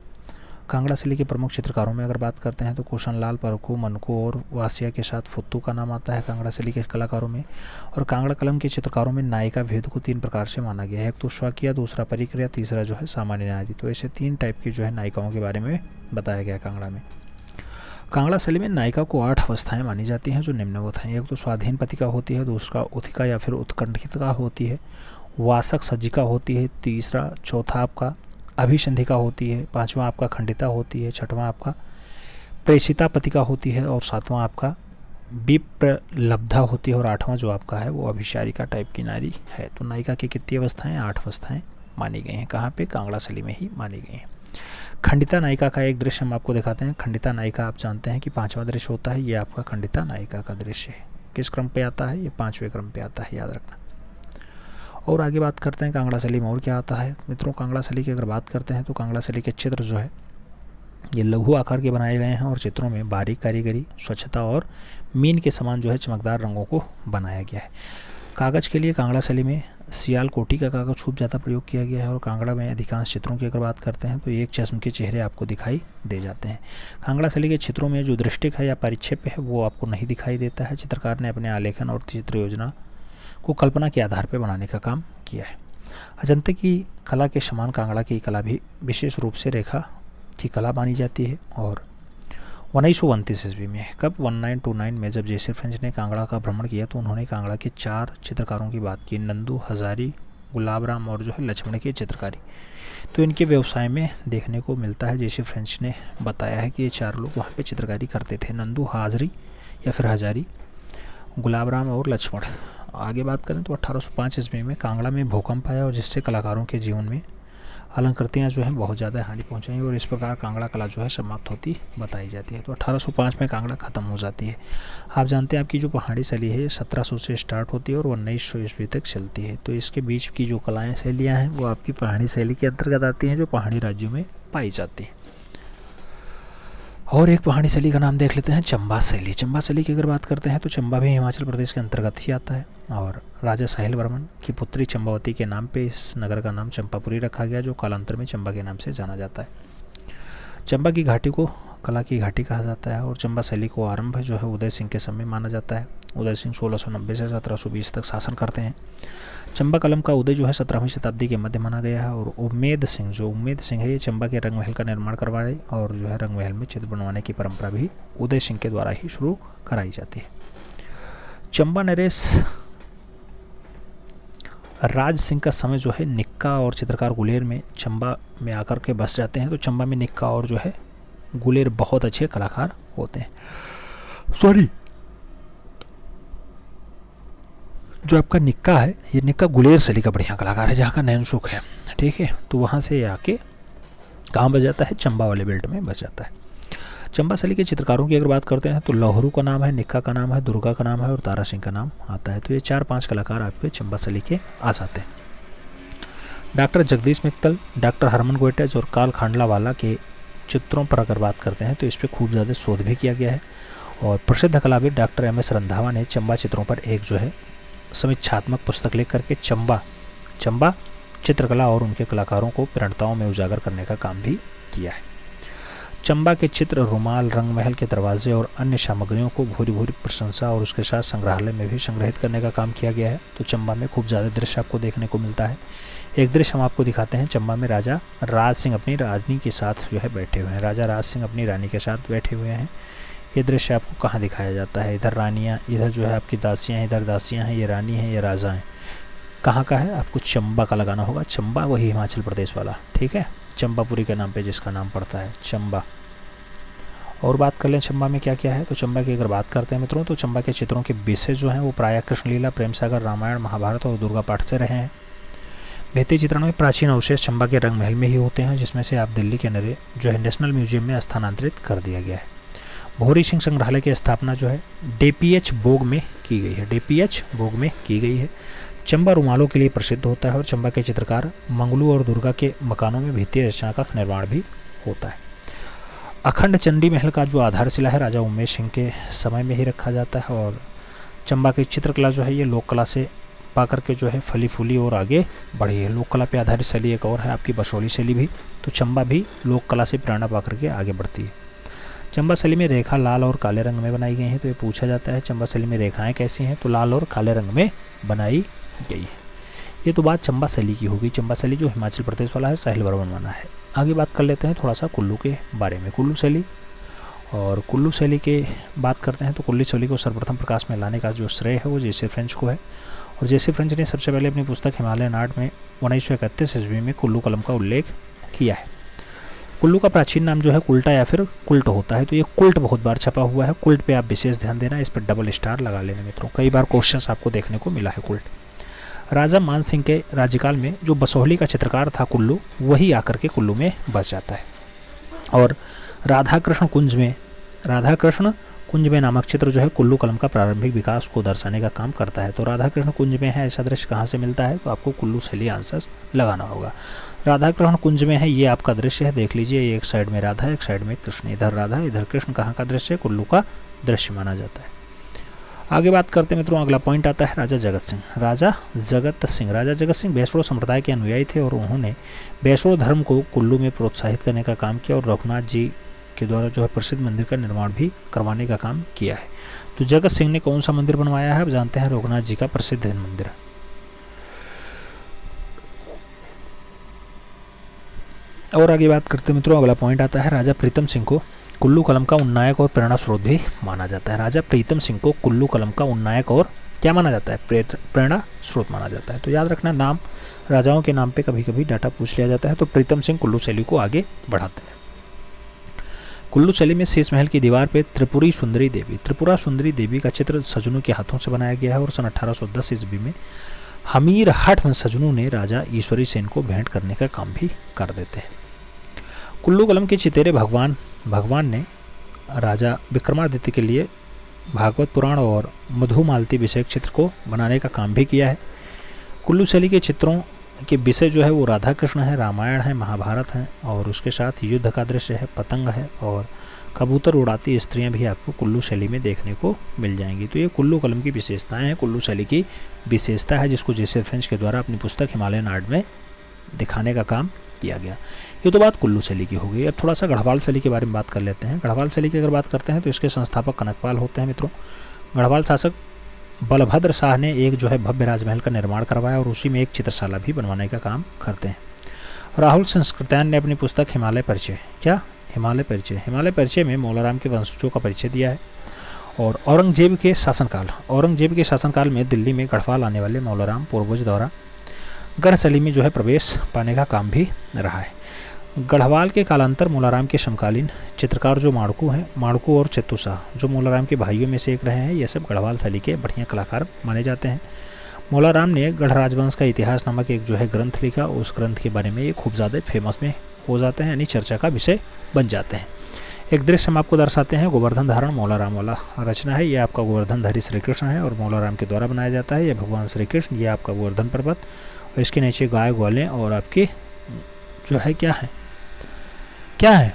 कांगड़ा शैली के प्रमुख चित्रकारों में अगर बात करते हैं तो कुशन लाल, परखू, मनको और वासिया के साथ फुत्तू का नाम आता है कांगड़ा शैली के कलाकारों में। और कांगड़ा कलम के चित्रकारों में नायिका भेद को 3 प्रकार से माना गया है। एक तो स्वकीय, दूसरा परिक्रिया, तीसरा जो है सामान्य नारी। तो ऐसे 3 टाइप की जो है नायिकाओं के बारे में बताया गया कांगड़ा में। कांगड़ा शैली में नायिका को 8 अवस्थाएं मानी जाती हैं जो निम्नवत हैं। एक तो स्वाधीन पतिका होती है, दूसरा उथिका या फिर उत्कंठिका होती है, वासक सज्जिका होती है, तीसरा चौथा आपका अभिसंधिका होती है, 5वां आपका खंडिता होती है, 6वां आपका प्रेषिता पतिका होती है और 7वां आपका विप्रलब्धा होती है और 8वां जो आपका है वो अभिसारिका टाइप की नारी है। तो नायिका की कितनी अवस्थाएं? 8 अवस्थाएं मानी गई हैं। कहाँ पे? कांगड़ा शैली में ही मानी गई हैं। खंडिता नायिका का एक दृश्य हम आपको दिखाते हैं। खंडिता नायिका आप जानते हैं कि 5वां दृश्य होता है, ये आपका खंडिता नायिका का दृश्य है। किस क्रम पे आता है? ये 5वें क्रम पे आता है, याद रखना। और आगे बात करते हैं कांगड़ा शैली में और क्या आता है मित्रों। कांगड़ा शैली की अगर बात करते हैं तो कांगड़ा शैली के चित्र जो है ये लघु आकार के बनाए गए हैं और चित्रों में बारीक कारीगरी, स्वच्छता और मीन के समान जो है चमकदार रंगों को बनाया गया है। कागज़ के लिए कांगड़ा शैली में सियालकोटी का कागज खूब ज़्यादा प्रयोग किया गया है। और कांगड़ा में अधिकांश चित्रों की अगर बात करते हैं तो एक चश्म के चेहरे आपको दिखाई दे जाते हैं। कांगड़ा शैली के चित्रों में जो दृष्टिक है या परिक्षेप है वो आपको नहीं दिखाई देता है। चित्रकार ने अपने आलेखन और चित्र योजना को कल्पना के आधार पर बनाने का काम किया है। अजंता की कला के समान कांगड़ा की कला भी विशेष रूप से रेखा की कला मानी जाती है। और 1929 ईस्वी में, कब 1929 में जब जे.सी. फ्रेंच ने कांगड़ा का भ्रमण किया तो उन्होंने कांगड़ा के 4 चित्रकारों की बात की, नंदू, हजारी, गुलाब राम और जो है लक्ष्मण की चित्रकारी। तो इनके व्यवसाय में देखने को मिलता है, जे.सी. फ्रेंच ने बताया है कि ये 4 लोग वहाँ पे चित्रकारी करते थे, नंदू, हाजरी या फिर हजारी, गुलाब राम और लक्ष्मण। आगे बात करें तो 1805 ईस्वी में कांगड़ा में भूकंप आया और जिससे कलाकारों के जीवन में अलंकृतियाँ जो हैं बहुत ज़्यादा हानि पहुँचाई और इस प्रकार कांगड़ा कला जो है समाप्त होती बताई जाती है। तो 1805 में कांगड़ा ख़त्म हो जाती है। आप जानते हैं आपकी जो पहाड़ी शैली है ये 1700 से स्टार्ट होती है और 1900 ईस्वी तक चलती है। तो इसके बीच की जो कलाएँ शैलियाँ हैं वो आपकी पहाड़ी शैली के अंतर्गत आती हैं जो पहाड़ी राज्यों में पाई जाती हैं। और एक पहाड़ी शैली का नाम देख लेते हैं, चंबा शैली। चंबा शैली की अगर बात करते हैं तो चंबा भी हिमाचल प्रदेश के अंतर्गत ही आता है और राजा साहिल वर्मन की पुत्री चंबावती के नाम पे इस नगर का नाम चंपापुरी रखा गया जो कालांतर में चंबा के नाम से जाना जाता है। चंबा की घाटी को कला की घाटी कहा जाता है और चंबा शैली को आरंभ जो है उदय सिंह के समय माना जाता है। उदय सिंह 1690 से 1720 तक शासन करते हैं। चंबा कलम का उदय जो है 17वीं शताब्दी के मध्य माना गया है और उम्मेद सिंह है ये चंबा के रंग महल का निर्माण करवाए और जो है रंग महल में चित्र बनवाने की परंपरा भी उदय सिंह के द्वारा ही शुरू कराई जाती है। चंबा नरेश राज सिंह का समय जो है निक्का और चित्रकार गुलेर में चंबा में आकर के बस जाते हैं। तो चंबा में निक्का और जो है गुलेर बहुत अच्छे कलाकार होते हैं। जो आपका निक्का है ये निक्का गुलेर शैली का बढ़िया कलाकार है जहाँ का नयन सुख है, ठीक है। तो वहाँ से आके कहाँ बस जाता है, चंबा वाले बेल्ट में बस जाता है। चंबा शैली के चित्रकारों की अगर बात करते हैं तो लहरू का नाम है, निक्का का नाम है, दुर्गा का नाम है और तारा सिंह का नाम आता है। तो ये 4-5 कलाकार आपके चंबा शैली के आ जाते हैं। Doctor Jagdish Mittal, doctor Hermann Goetz और कार्ल खांडलावाला के चित्रों पर अगर बात करते हैं तो इस पर खूब ज़्यादा शोध भी किया गया है। और प्रसिद्ध कलाविद डॉक्टर एम.एस. रंधावा ने चंबा चित्रों पर एक जो है समीक्षात्मक पुस्तक लिख करके चंबा चित्रकला और उनके कलाकारों को प्रणताओं में उजागर करने का काम भी किया है। चंबा के चित्र, रुमाल, रंगमहल के दरवाजे और अन्य सामग्रियों को भूरी भूरी प्रशंसा और उसके साथ संग्रहालय में भी संग्रहित करने का काम किया गया है। तो चंबा में खूब ज़्यादा दृश्य आपको देखने को मिलता है। एक दृश्य हम आपको दिखाते हैं। चंबा में राजा राज सिंह अपनी रानी के साथ जो है बैठे हुए हैं। राजा राज सिंह अपनी रानी के साथ बैठे हुए हैं। ये दृश्य आपको कहाँ दिखाया जाता है, इधर रानियाँ, इधर जो है आपकी दासियाँ हैं, इधर दासियाँ हैं, ये रानी है, ये राजा हैं। कहाँ का है, आपको चंबा का लगाना होगा। चंबा वही हिमाचल प्रदेश वाला, ठीक है, चंपापुरी के नाम पे जिसका नाम पड़ता है चंबा। और बात कर लें चंबा में क्या क्या है, तो चंबा की अगर बात करते हैं मित्रों तो चंबा के चित्रों के विषय जो हैं वो प्रायः कृष्णलीला, प्रेम सागर, रामायण, महाभारत और दुर्गा पाठ से रहे हैं। भित्ति चित्रण में प्राचीन अवशेष चंबा के रंग महल में ही होते हैं जिसमें से आप दिल्ली के नरे जो है नेशनल म्यूजियम में स्थानांतरित कर दिया गया है। भोरी सिंह संग्रहालय की स्थापना जो है डीपीएच बोग में की गई है, डीपीएच बोग में की गई है। चंबा रुमालों के लिए प्रसिद्ध होता है और चंबा के चित्रकार मंगलू और दुर्गा के मकानों में भित्ति रचना का निर्माण भी होता है। अखंड चंडी महल का जो आधारशिला है राजा उमेश सिंह के समय में ही रखा जाता है। और चंबा की चित्रकला जो है ये लोक कला से पा करके जो है फली फूली और आगे बढ़ी है। लोक कला पे आधारित शैली एक और है आपकी बसोली शैली भी। तो चंबा भी लोक कला से प्रेरणा पा करके आगे बढ़ती है। चंबा शैली में रेखा लाल और काले रंग में बनाई गई हैं। तो ये पूछा जाता है चंबा शैली में रेखाएं कैसी हैं, तो लाल और काले रंग में बनाई गई है। ये तो बात चंबा शैली की होगी। चंबा शैली जो हिमाचल प्रदेश वाला है, साहिल वर्मन बना है। आगे बात कर लेते हैं थोड़ा सा कुल्लू के बारे में। कुल्लू शैली, और कुल्लू शैली के बात करते हैं तो कुल्लू शैली को सर्वप्रथम प्रकाश में लाने का जो श्रेय है वो जे.सी. फ्रेंच को है। और जे.सी. फ्रेंच ने सबसे पहले अपनी पुस्तक हिमालयन आर्ट में 1931 ईस्वी में कुल्लू कलम का उल्लेख किया है। कुल्लू का प्राचीन नाम जो है कुल्टा या फिर कुल्ट होता है। तो ये कुल्ट बहुत बार छपा हुआ है। कुल्ट पे आप विशेष ध्यान देना, इस पर डबल स्टार लगा लेना मित्रों, कई बार क्वेश्चंस आपको देखने को मिला है कुल्ट। राजा मान सिंह के राज्यकाल में जो बसोहली का चित्रकार था कुल्लू, वही आकर के कुल्लू में बस जाता है। और राधा कृष्ण कुंज में नामक चित्र जो है कुल्लू कलम का प्रारंभिक विकास को दर्शाने का काम करता है। तो राधा कृष्ण कुंज में है, ऐसा दृश्य कहाँ से मिलता है, तो आपको कुल्लू शैली आंसर्स लगाना होगा। राधा कृष्ण कुंज में है, ये आपका दृश्य है, देख लीजिए, एक साइड में राधा, एक साइड में कृष्ण, इधर राधा इधर कृष्ण, कहाँ का दृश्य है, कुल्लू का दृश्य माना जाता है। आगे बात करते हैं मित्रों, अगला पॉइंट आता है राजा जगत सिंह। राजा जगत सिंह वैष्णव संप्रदाय के अनुयायी थे और उन्होंने वैष्णव धर्म को कुल्लू में प्रोत्साहित करने का काम किया और रघुनाथ जी के द्वारा जो है प्रसिद्ध मंदिर का निर्माण भी करवाने का काम किया है। तो जगत सिंह ने कौन सा मंदिर बनवाया है? आप जानते हैं रघुनाथ जी का प्रसिद्ध मंदिर। और आगे बात करते हैं मित्रों, अगला पॉइंट आता है राजा प्रीतम सिंह को कुल्लू कलम का उन्नायक और प्रेरणा स्रोत भी माना जाता है। राजा प्रीतम सिंह को कुल्लू कलम का उन्नायक और क्या माना जाता है? प्रेरणा स्रोत माना जाता है। तो याद रखना, नाम राजाओं के नाम पे कभी कभी डाटा पूछ लिया जाता है। तो प्रीतम सिंह कुल्लू शैली को आगे बढ़ाते हैं। कुल्लू शैली में शेष महल की दीवार पे त्रिपुरा सुंदरी देवी का चित्र सजनों के हाथों से बनाया गया है और सन 1810 ईस्वी में हमीर हठ सजनू ने राजा ईश्वरी सेन को भेंट करने का काम भी कर देते हैं। कुल्लू कलम के चितेरे भगवान ने राजा विक्रमादित्य के लिए भागवत पुराण और मधुमालती विषयक चित्र को बनाने का काम भी किया है। कुल्लू शैली के चित्रों के विषय जो है वो राधा कृष्ण है, रामायण है, महाभारत है और उसके साथ युद्ध का दृश्य है, पतंग है और कबूतर उड़ाती स्त्रियां भी आपको कुल्लू शैली में देखने को मिल जाएंगी। तो ये कुल्लू कलम की विशेषताएं हैं, कुल्लू शैली की विशेषता है जिसको जेसे फ्रेंच के द्वारा अपनी पुस्तक हिमालयन आर्ट में दिखाने का काम किया गया। ये तो बात कुल्लू शैली की हो गई। अब थोड़ा सा गढ़वाल शैली के बारे में बात कर लेते हैं। गढ़वाल शैली की अगर बात करते हैं तो इसके संस्थापक कनकपाल होते हैं मित्रों। गढ़वाल शासक बलभद्र शाह ने एक जो है भव्य राजमहल का निर्माण करवाया और उसी में एक चित्रशाला भी बनवाने का काम करते हैं। राहुल संस्कृत्यायन ने अपनी पुस्तक हिमालय परिचय में मौलाराम के वंशजों का परिचय दिया है। और औरंगजेब के शासनकाल में दिल्ली में गढ़वाल आने वाले मौलाराम पूर्वज द्वारा गढ़ शैली में जो है प्रवेश पाने का काम भी रहा है। गढ़वाल के कालांतर मौलाराम के समकालीन चित्रकार जो माड़कू और चेतू शाह जो मौलाराम के भाइयों में से एक रहे हैं, ये सब गढ़वाल शैली के बढ़िया कलाकार माने जाते हैं। मौलाराम ने गढ़ राजवंश का इतिहास नामक एक जो है ग्रंथ लिखा। उस ग्रंथ के बारे में ये खूब ज़्यादा फेमस में हो जाते हैं, यानी चर्चा का विषय बन जाते हैं। एक दृश्य हम आपको दर्शाते हैं, गोवर्धन धारण मौलाराम वाला रचना है। ये आपका गोवर्धनधारी श्री कृष्ण है और मौलाराम के द्वारा बनाया जाता है। ये भगवान श्री कृष्ण, ये आपका गोवर्धन पर्वत और इसके नीचे गाय ग्वालें और आपकी जो है क्या है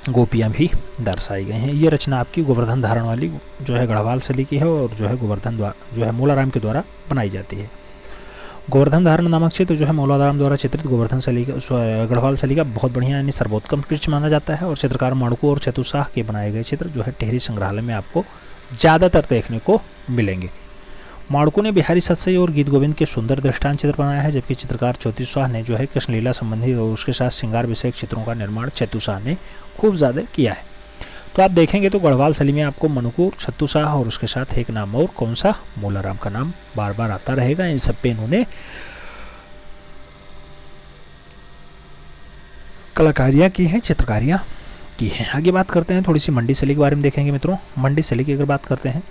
गोपियाँ भी दर्शाई गई हैं। ये रचना आपकी गोवर्धन धारण वाली जो है गढ़वाल शैली की है और जो है गोवर्धन जो है मौलाराम के द्वारा बनाई जाती है। गोवर्धन धारण नामक चित्र जो है मौलाराम द्वारा चित्रित गोवर्धन शैली का गढ़वाल शैली का बहुत बढ़िया यानी सर्वोत्तम कृष्ण माना जाता है। और चित्रकार माड़कू और चेतू शाह के बनाए गए चित्र जो है टिहरी संग्रहालय में आपको ज़्यादातर देखने को मिलेंगे। माड़कू ने बिहारी सत्सई और गीत गोविंद के सुंदर दृष्टांत चित्र बनाया है, जबकि चित्रकार चेतू शाह ने जो है कृष्णलीला संबंधी और उसके साथ श्रृंगार विषयक चित्रों का निर्माण चेतू शाह ने खूब ज़्यादा किया है। तो आप देखेंगे तो गढ़वाल शैली में आपको मणकू, चेतू शाह और उसके साथ एक नाम और कौन सा, मौलाराम का नाम बार बार आता रहेगा। इन सब पे इन्होंने कलाकारियाँ की हैं, चित्रकारियाँ की हैं। आगे बात करते हैं, थोड़ी सी मंडी शैली के बारे में देखेंगे मित्रों। मंडी शैली की अगर बात करते हैं,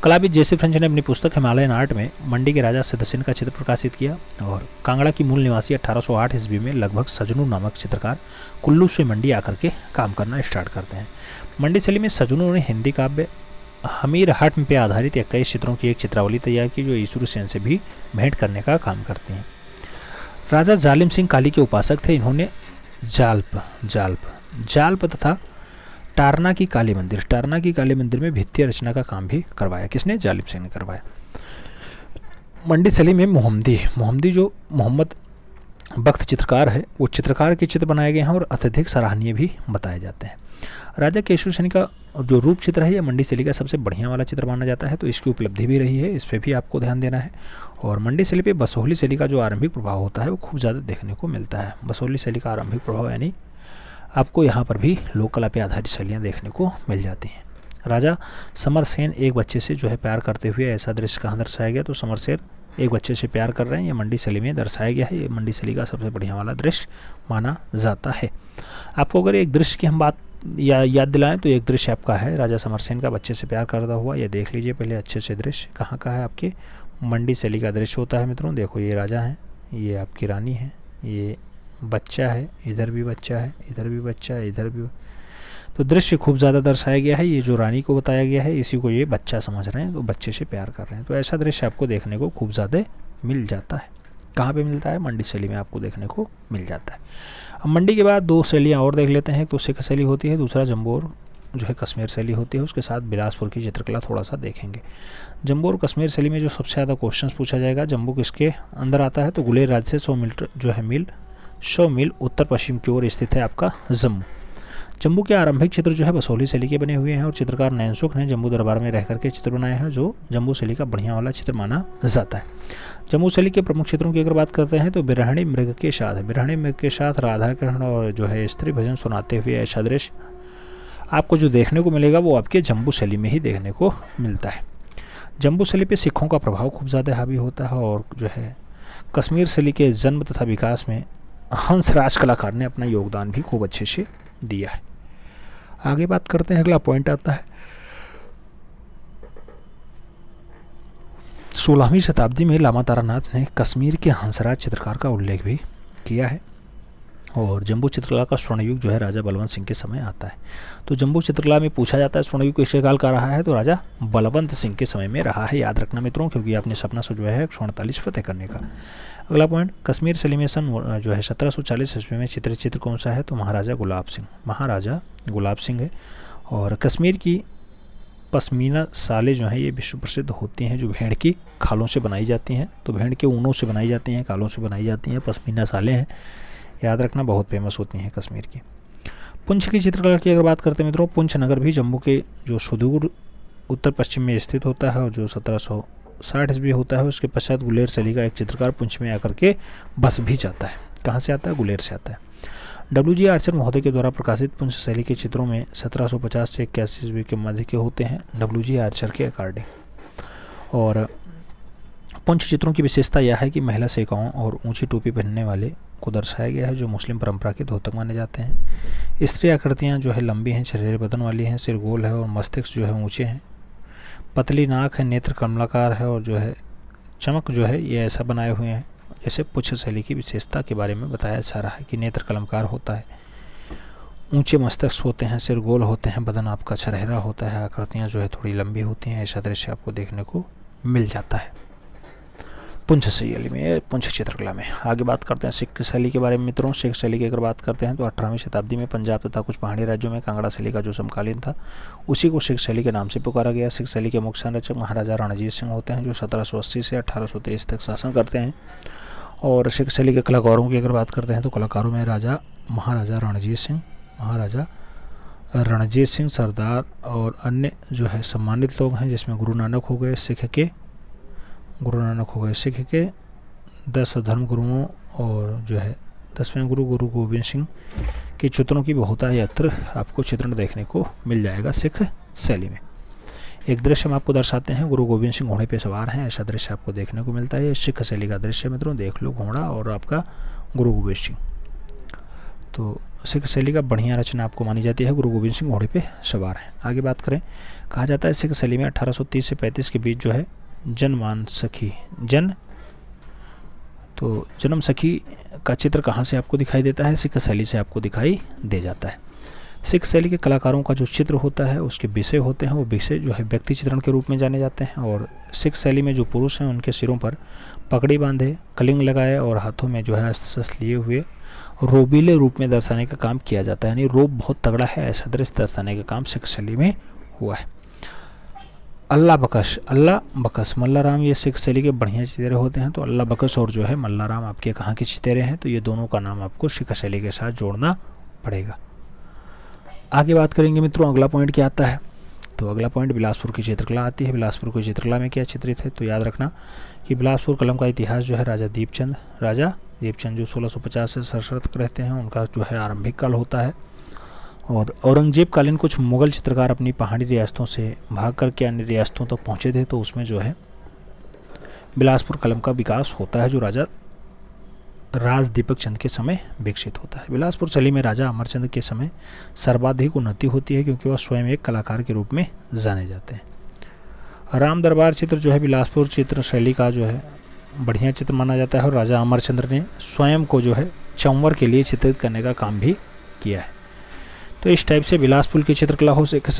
कलाविद जेसी फ्रेंच ने अपनी पुस्तक हिमालयन आर्ट में मंडी के राजा सिद्धसेन का चित्र प्रकाशित किया। और कांगड़ा की मूल निवासी 1808 ईस्वी में लगभग सजनू नामक चित्रकार कुल्लू से मंडी आकर के काम करना स्टार्ट करते हैं। मंडी शैली में सजनू ने हिंदी काव्य हमीर हठ पे आधारित 21 चित्रों की एक चित्रावली तैयार की जो ईश्वरी सेन से भी भेंट करने का काम करती हैं। राजा जालिम सिंह काली के उपासक थे। इन्होंने जाल्प तथा टारना की काली मंदिर में भित्ति रचना का काम भी करवाया। किसने? जालिम सिंह ने करवाया। मंडी शैली में मोहम्मदी जो मोहम्मद बख्त चित्रकार है, वो चित्रकार के चित्र बनाए गए हैं और अत्यधिक सराहनीय भी बताए जाते हैं। राजा केशव सेन का जो रूप चित्र है, यह मंडी शैली का सबसे बढ़िया वाला चित्र माना जाता है। तो इसकी उपलब्धि भी रही है, इस पर भी आपको ध्यान देना है। और मंडी शैली पे बसोहली शैली का जो आरंभिक प्रभाव होता है वो खूब ज़्यादा देखने को मिलता है। बसोहली शैली का आरंभिक प्रभाव यानी आपको यहाँ पर भी लोक कला पे आधारित शैलियाँ देखने को मिल जाती हैं। राजा समरसेन एक बच्चे से जो है प्यार करते हुए ऐसा दृश्य कहाँ दर्शाया गया? तो समरसेन एक बच्चे से प्यार कर रहे हैं, ये मंडी शैली में दर्शाया गया है। ये मंडी शैली का सबसे बढ़िया वाला दृश्य माना जाता है। आपको अगर एक दृश्य की हम बात याद दिलाएं तो एक दृश्य आपका है राजा समरसेन का बच्चे से प्यार करता हुआ। ये देख लीजिए पहले अच्छे से दृश्य कहाँ का है, आपके मंडी शैली का दृश्य होता है मित्रों। देखो ये राजा है, ये आपकी रानी है, ये बच्चा है, इधर भी बच्चा है, इधर भी बच्चा है, इधर भी। तो दृश्य खूब ज़्यादा दर्शाया गया है। ये जो रानी को बताया गया है इसी को ये बच्चा समझ रहे हैं, तो बच्चे से प्यार कर रहे हैं। तो ऐसा दृश्य आपको देखने को खूब ज़्यादा मिल जाता है। कहाँ पे मिलता है? मंडी शैली में आपको देखने को मिल जाता है। अब मंडी के बाद दो शैलियाँ और देख लेते हैं। एक तो सिख शैली होती है, दूसरा जम्बोर जो है कश्मीर शैली होती है, उसके साथ बिलासपुर की चित्रकला थोड़ा सा देखेंगे। जम्मू और कश्मीर शैली में जो सबसे ज़्यादा क्वेश्चन पूछा जाएगा, जम्मू किसके अंदर आता है, तो गुलेर राज्य से 100 मील उत्तर पश्चिम की ओर स्थित है आपका जम्मू। जम्मू के आरंभिक चित्र जो है बसोली शैली के बने हुए हैं और चित्रकार नैनसुख ने जम्मू दरबार में रह करके चित्र बनाए हैं, जो जम्मू शैली का बढ़िया वाला चित्र माना जाता है। जम्मू शैली के प्रमुख चित्रों की अगर बात करते हैं तो बिरहणी मृग के साथ राधा कृष्ण और जो है स्त्री भजन सुनाते हुए ऐसा दृश्य आपको जो देखने को मिलेगा वो आपके जम्मू शैली में ही देखने को मिलता है। जम्मू शैली पे सिखों का प्रभाव खूब ज़्यादा हावी होता है और जो है कश्मीर शैली के जन्म तथा विकास में हंसराज कलाकार ने अपना योगदान भी खूब अच्छे से दिया है। आगे बात करते हैं, अगला पॉइंट आता है 16वीं शताब्दी में लामा तारानाथ ने कश्मीर के हंसराज चित्रकार का उल्लेख भी किया है और जम्बू चित्रकला का स्वर्ण युग जो है राजा बलवंत सिंह के समय आता है। तो जम्बू चित्रकला में पूछा जाता है स्वर्ण युग किसके काल का रहा है, तो राजा बलवंत सिंह के समय में रहा है, याद रखना मित्रों, क्योंकि आपने सपना से जो है 148 फतेह करने का। अगला पॉइंट, कश्मीर शैली में सन जो है 1740 ईस्वी में चित्र कौन सा है, तो महाराजा गुलाब सिंह है। और कश्मीर की पश्मीना सालें जो हैं ये विश्व प्रसिद्ध होती हैं, जो भेड़ की खालों से बनाई जाती हैं, तो भेड़ के ऊनों से बनाई जाती हैं, खालों से बनाई जाती हैं, पश्मीना सालें हैं, याद रखना, बहुत फेमस होती हैं कश्मीर की। पुंछ की चित्रकला की अगर बात करते हैं मित्रों, पुंछ नगर भी जम्मू के जो सुदूर उत्तर पश्चिम में स्थित होता है और जो 1760 ईस्वी होता है, उसके पश्चात गुलेर शैली का एक चित्रकार पुंछ में आकर के बस भी जाता है। कहाँ से आता है, गुलेर से आता है। WG आर्चर महोदय के द्वारा प्रकाशित पुंछ शैली के चित्रों में 1750 से 81 ईस्वी के मध्य के होते हैं WG आर्चर के अकॉर्डिंग। और पुंछ चित्रों की विशेषता यह है कि महिला सेवकाओं और ऊंची टोपी पहनने वाले को दर्शाया गया है, जो मुस्लिम परंपरा के द्योतक माने जाते हैं। स्त्री आकृतियाँ जो है लंबी हैं, शरीर बदन वाली हैं, सिर गोल है और मस्तिष्क जो है ऊंचे हैं, पतली नाक है, नेत्र कमलाकार है और जो है चमक जो है ये ऐसा बनाए हुए हैं जैसे पुंछ शैली की विशेषता के बारे में बताया जा रहा है कि नेत्र कलमकार होता है, ऊंचे मस्तिष्क होते हैं, सिर गोल होते हैं, बदन आपका छरहरा होता है, आकृतियाँ जो है थोड़ी लंबी होती हैं। ऐसा दृश्य आपको देखने को मिल जाता है पुंछ शैली में, पुंछ चित्रकला में। आगे बात करते हैं सिख शैली के बारे में मित्रों। सिख शैली की अगर बात करते हैं तो 18वीं शताब्दी में पंजाब तथा कुछ पहाड़ी राज्यों में कांगड़ा शैली का जो समकालीन था उसी को सिख शैली के नाम से पुकारा गया। सिख शैली के मुख्य संरक्षक महाराजा रणजीत सिंह होते हैं, जो 1780 से 1823 तक शासन करते हैं। और सिख शैली के कलाकारों की अगर बात करते हैं तो कलाकारों में महाराजा रणजीत सिंह सरदार और अन्य जो है सम्मानित लोग हैं, जिसमें गुरु नानक हो गए सिख के 10 धर्म गुरुओं और जो है 10वें गुरु गोविंद सिंह के चित्रों की बहुतायत आपको चित्रण देखने को मिल जाएगा सिख शैली में। एक दृश्य हम आपको दर्शाते हैं, गुरु गोविंद सिंह घोड़े पे सवार हैं, ऐसा दृश्य आपको देखने को मिलता है। ये सिख शैली का दृश्य मित्रों, देख लो, घोड़ा और आपका गुरु गोविंद सिंह। तो सिख शैली का बढ़िया रचना आपको मानी जाती है, गुरु गोविंद सिंह घोड़े पे सवार हैं। आगे बात करें, कहा जाता है सिख शैली में 1830 से 35 के बीच जो है जन्म सखी का चित्र कहाँ से आपको दिखाई देता है, सिख शैली से आपको दिखाई दे जाता है। सिख शैली के कलाकारों का जो चित्र होता है उसके विषय होते हैं, वो विषय जो है व्यक्ति चित्रण के रूप में जाने जाते हैं। और सिख शैली में जो पुरुष हैं उनके सिरों पर पगड़ी बांधे, कलिंग लगाए और हाथों में जो है अस्त्र शस्त्र लिए हुए रोबीले रूप में दर्शाने का काम किया जाता है, यानी रोब बहुत तगड़ा है ऐसा दृश्य दर्शाने का काम सिख शैली में हुआ है। अल्लाह बकस मल्लाराम, ये सिख शैली के बढ़िया चितेरे होते हैं। तो अल्लाह बकस और जो है मल्लाराम आपके कहाँ के चितेरे हैं, तो ये दोनों का नाम आपको सिख शैली के साथ जोड़ना पड़ेगा। आगे बात करेंगे मित्रों, अगला पॉइंट क्या आता है, तो अगला पॉइंट बिलासपुर की चित्रकला आती है। बिलासपुर की चित्रकला में क्या चित्रित है, तो याद रखना कि बिलासपुर कलम का इतिहास जो है राजा दीपचंद जो 1650 से 67 तक रहते हैं, उनका जो है आरंभिक काल होता है। और औरंगजेब कालीन कुछ मुगल चित्रकार अपनी पहाड़ी रियासतों से भाग करके अन्य रियासतों तक पहुँचे थे, तो उसमें जो है बिलासपुर कलम का विकास होता है, जो राज दीपक चंद के समय विकसित होता है। बिलासपुर शैली में राजा अमरचंद के समय सर्वाधिक उन्नति होती है, क्योंकि वह स्वयं एक कलाकार के रूप में जाने जाते हैं। राम दरबार चित्र जो है बिलासपुर चित्र शैली का जो है बढ़िया चित्र माना जाता है और राजा अमरचंद्र ने स्वयं को जो है चंवर के लिए चित्रित करने का काम भी किया है। तो इस टाइप से बिलासपुर की चित्रकला हो, सिख